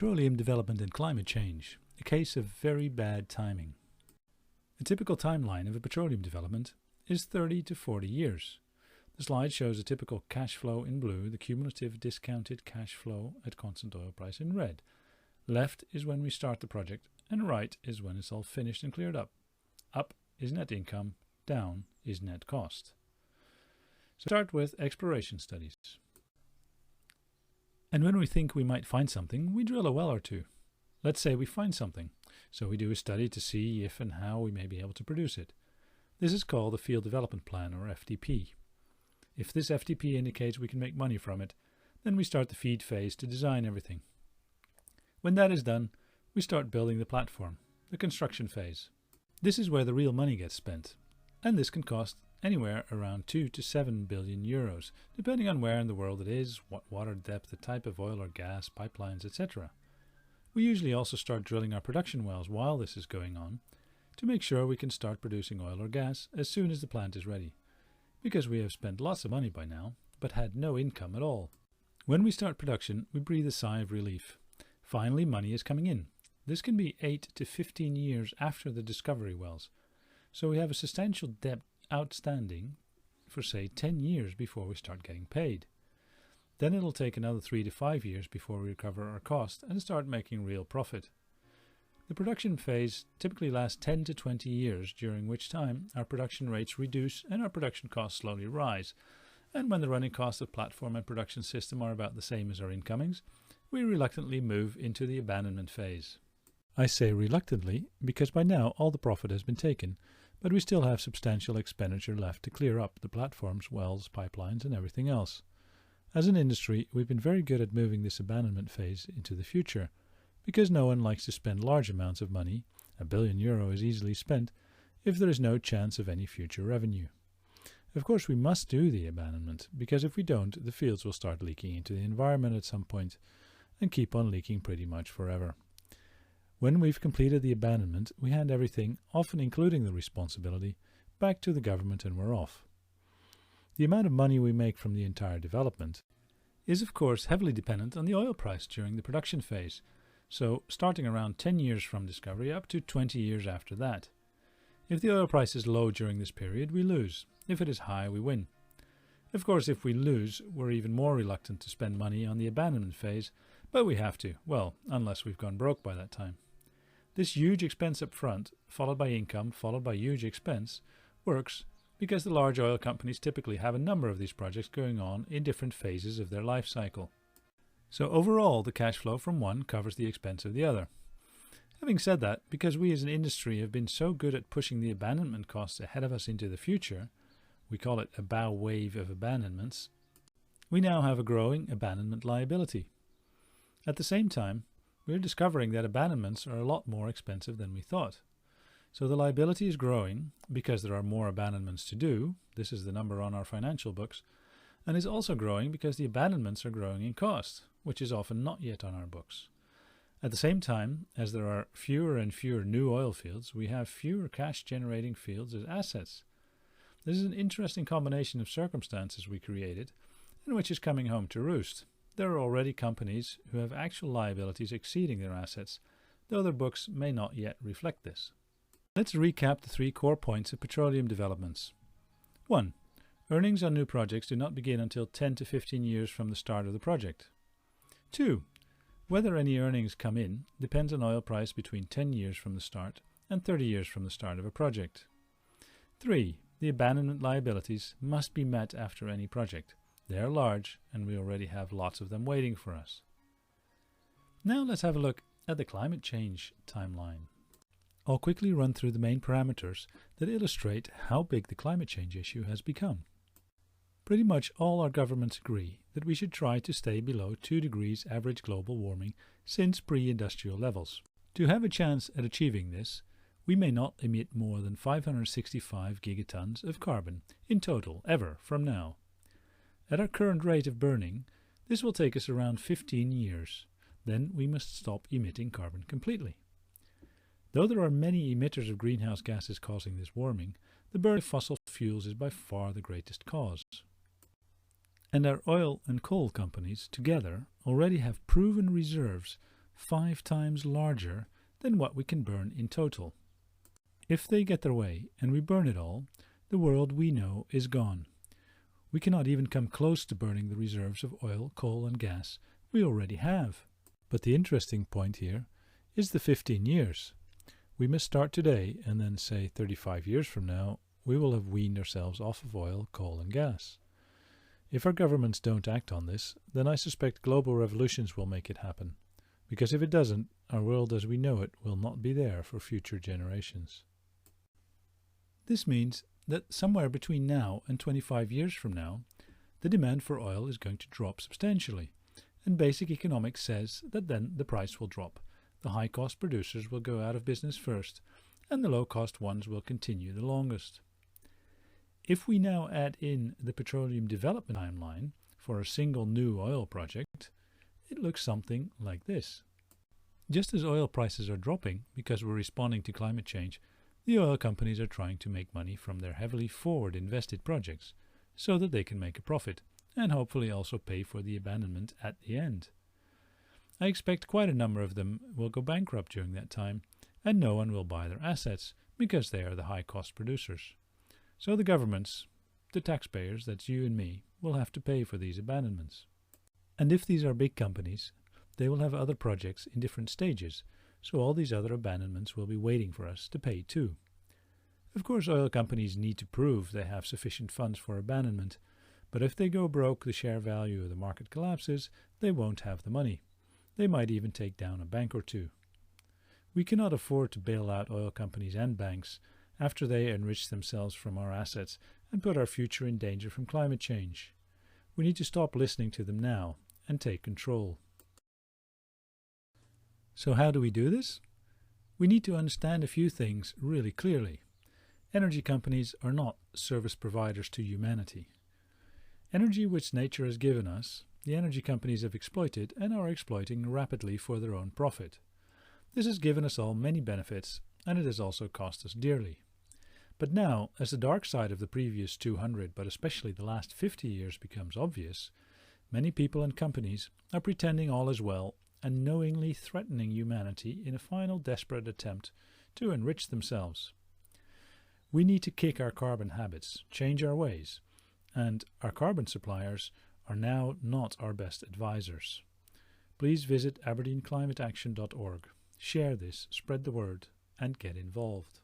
Petroleum development and climate change, a case of very bad timing. A typical timeline of a petroleum development is 30 to 40 years. The slide shows a typical cash flow in blue, the cumulative discounted cash flow at constant oil price in red. Left is when we start the project, and right is when it's all finished and cleared up. Up is net income, down is net cost. So start with exploration studies. And when we think we might find something, we drill a well or two. Let's say we find something, so we do a study to see if and how we may be able to produce it. This is called a Field Development Plan, or FDP. If this FDP indicates we can make money from it, then we start the FEED phase to design everything. When that is done, we start building the platform, the construction phase. This is where the real money gets spent, and this can cost anywhere around 2 to 7 billion euros, depending on where in the world it is, what water depth, the type of oil or gas, pipelines, etc. We usually also start drilling our production wells while this is going on, to make sure we can start producing oil or gas as soon as the plant is ready, because we have spent lots of money by now, but had no income at all. When we start production, we breathe a sigh of relief. Finally, money is coming in. This can be 8 to 15 years after the discovery wells, so we have a substantial debt outstanding for say 10 years before we start getting paid. Then it'll take another 3 to 5 years before we recover our cost and start making real profit. The production phase typically lasts 10 to 20 years, during which time our production rates reduce and our production costs slowly rise. And when the running costs of platform and production system are about the same as our incomings, we reluctantly move into the abandonment phase. I say reluctantly because by now all the profit has been taken, but we still have substantial expenditure left to clear up the platforms, wells, pipelines and everything else. As an industry, we've been very good at moving this abandonment phase into the future, because no one likes to spend large amounts of money, €1 billion is easily spent, if there is no chance of any future revenue. Of course we must do the abandonment, because if we don't, the fields will start leaking into the environment at some point, and keep on leaking pretty much forever. When we've completed the abandonment, we hand everything, often including the responsibility, back to the government and we're off. The amount of money we make from the entire development is of course heavily dependent on the oil price during the production phase, so starting around 10 years from discovery up to 20 years after that. If the oil price is low during this period, we lose. If it is high, we win. Of course, if we lose, we're even more reluctant to spend money on the abandonment phase, but we have to, well, unless we've gone broke by that time. This huge expense up front, followed by income, followed by huge expense, works because the large oil companies typically have a number of these projects going on in different phases of their life cycle. So overall, the cash flow from one covers the expense of the other. Having said that, because we as an industry have been so good at pushing the abandonment costs ahead of us into the future, we call it a bow wave of abandonments, we now have a growing abandonment liability. At the same time, we're discovering that abandonments are a lot more expensive than we thought. So the liability is growing because there are more abandonments to do, this is the number on our financial books, and is also growing because the abandonments are growing in cost, which is often not yet on our books. At the same time, as there are fewer and fewer new oil fields, we have fewer cash-generating fields as assets. This is an interesting combination of circumstances we created, and which is coming home to roost. There are already companies who have actual liabilities exceeding their assets, though their books may not yet reflect this. Let's recap the 3 core points of petroleum developments. 1. Earnings on new projects do not begin until 10 to 15 years from the start of the project. 2. Whether any earnings come in depends on oil price between 10 years from the start and 30 years from the start of a project. 3. The abandonment liabilities must be met after any project. They are large, and we already have lots of them waiting for us. Now let's have a look at the climate change timeline. I'll quickly run through the main parameters that illustrate how big the climate change issue has become. Pretty much all our governments agree that we should try to stay below 2 degrees average global warming since pre-industrial levels. To have a chance at achieving this, we may not emit more than 565 gigatons of carbon in total ever from now. At our current rate of burning, this will take us around 15 years. Then we must stop emitting carbon completely. Though there are many emitters of greenhouse gases causing this warming, the burn of fossil fuels is by far the greatest cause. And our oil and coal companies together already have proven reserves 5 times larger than what we can burn in total. If they get their way and we burn it all, the world we know is gone. We cannot even come close to burning the reserves of oil, coal and gas we already have. But the interesting point here is the 15 years. We must start today and then say 35 years from now we will have weaned ourselves off of oil, coal and gas. If our governments don't act on this, then I suspect global revolutions will make it happen. Because if it doesn't, our world as we know it will not be there for future generations. This means that somewhere between now and 25 years from now, the demand for oil is going to drop substantially. And basic economics says that then the price will drop. The high-cost producers will go out of business first, and the low-cost ones will continue the longest. If we now add in the Petroleum Development timeline for a single new oil project, it looks something like this. Just as oil prices are dropping because we're responding to climate change, the oil companies are trying to make money from their heavily forward invested projects so that they can make a profit and hopefully also pay for the abandonment at the end. I expect quite a number of them will go bankrupt during that time and no one will buy their assets because they are the high cost producers. So the governments, the taxpayers, that's you and me, will have to pay for these abandonments. And if these are big companies, they will have other projects in different stages, so all these other abandonments will be waiting for us to pay too. Of course, oil companies need to prove they have sufficient funds for abandonment, but if they go broke, the share value of the market collapses, they won't have the money. They might even take down a bank or two. We cannot afford to bail out oil companies and banks after they enrich themselves from our assets and put our future in danger from climate change. We need to stop listening to them now and take control. So how do we do this? We need to understand a few things really clearly. Energy companies are not service providers to humanity. Energy which nature has given us, the energy companies have exploited and are exploiting rapidly for their own profit. This has given us all many benefits, and it has also cost us dearly. But now, as the dark side of the previous 200, but especially the last 50 years becomes obvious, many people and companies are pretending all is well and knowingly threatening humanity in a final desperate attempt to enrich themselves. We need to kick our carbon habits, change our ways, and our carbon suppliers are now not our best advisors. Please visit aberdeenclimateaction.org, share this, spread the word, and get involved.